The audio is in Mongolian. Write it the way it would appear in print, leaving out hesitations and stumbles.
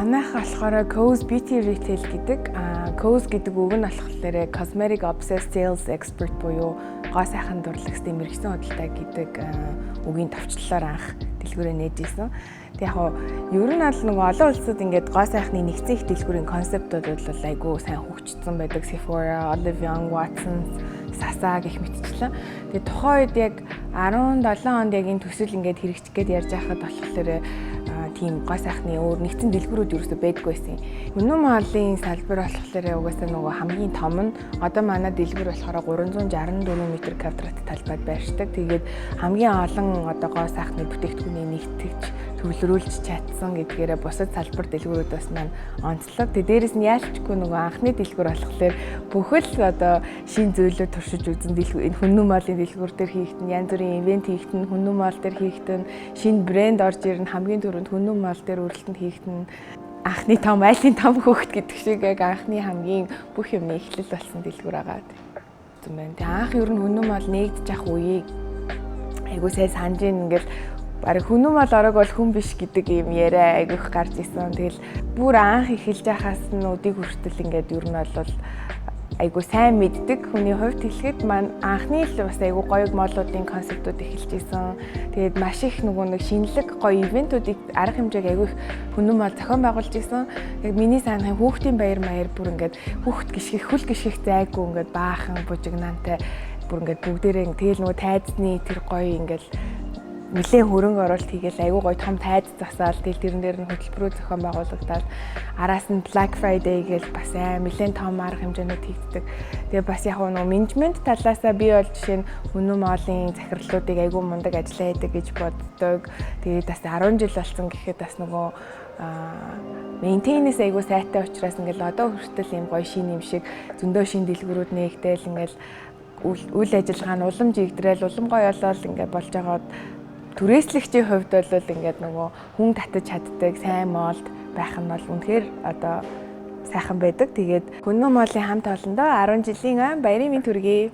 Манайх болохоор Co's Beauty Retail гэдэг. Co's гэдэг үг нь болохоор Cosmetic Obsessed Sales Expert буюу гоо сайхан дурлагчдын мэргэжсэн худалдаа гэдэг үгийн товчлолоор анх дэлгүүрээ нээж ирсэн. Тэг яг ер нь аль нэг олон улсад ингээд гоо сайхны нэгцэн их дэлгүүрийн концептууд бол айгүй сайн хөгжсөн байдаг. Sephora, Olive Young, Watsons, Sasa гэх мэтчлэн. Тэгээ тухайн үед яг 17 онд яг энэ төсөл ингээд хэрэгжих гээд ярьж байхад болохоор тийм гоо сайхны өөр нэгцэн дэлгүүрүүд ерөөсөй байдгүй байсан. Үнэн маалын салбар болохоор угаасаа нөгөө хамгийн том нь одоо манай дэлгүүр болохоор 364 м квадрат талбайд байршдаг. Тэгээд хамгийн олон одоо гоо сайхны бүтээгдэхүүнийг нэгтгэж төвлөрүүлж чадсан гэдгээрээ бусад салбар дэлгүүрүүдээс маань онцлог. Тэгээд дээрэс нь яалтчгүй нөгөө анхны дэлгүүр болохоор бүхэл одоо шин зүйлүүд туршиж үзэн энэ хүннү маалын дэлгүүр дээр хийхтэн, янз бүрийн ивент хийхтэн, хүннү маал дээр хийхтэн, шинэ брэнд орж ирнэ хамгийн түрүүнд хүннү маал дээр үргэлжлэнт хийхтэн, анхны том айлын том хөөхт гэдэг шиг яг анхны хамгийн бүх юм эхлэл болсон дэлгүүр байгаа юм байна. Тэгээд анх ер нь хүннү маал нэгдэж ах үеийг айгуу сайн санаж ингээл бараг хүннү маал орог бол хүн биш гэдэг юм яриа айгүйх гарч исэн. Тэгэл бүр анх эхэлж байхаас нь өдийг хүртэл ингээд ер нь бол айгуу сайн мэддэг. Хүний хувьд хэлэхэд маань анхны л бас айгуу гоё молуудын концептууд эхэлж исэн. Тэгээд маш их нөгөө нэг шинэлэг гоё ивентүүдийг арга хэмжээг айгуу их хүннү маал зохион байгуулж исэн. Тэгээд миний санахын хүүхдийн баяр маяр бүр ингээд хүүхд гიშгэх хөл гიშгэх зайгүй ингээд баахан бужигнантай бүр ингээд бүгдээрээ тэгэл нөгөө тайзны тэр гоё ингээд нэлээд хөрөнгө оруулалт хийгээл айгүй гоё том тайз засаал тэгэл тэрэн дээр нь хөтөлбөрүүд зохион байгуулагдаад араас нь Black Friday гээл бас нэлээд том арга хэмжээнүүд хийгддэг. Тэгээ бас яг нөгөө менежмент талаасаа би бол жишээ нь хүннү маалын захирлуудыг айгүй мундаг ажиллаа хийдэг гэж боддог. Тэгээд бас 10 жил болсон гэхэд бас нөгөө мейнтейнес айгүй сайтай учраас ингээл одоо хүртэл юм гоё шин юм шиг зөндөө шин дэлгүүрүүд нээгдээл ингээл үйл ажиллагаа нь улам жигдрээл улам гоё болол ингээд болж байгаад түрээслэгчийн хувьд бол ингээд нөгөө хүн татаж чаддаг сайн моолд байх нь бол үнэхээр одоо сайхан байдаг. Тэгээд хүннү маалын хамт олондоо 10 жилийн баярын мэнд хүргэе.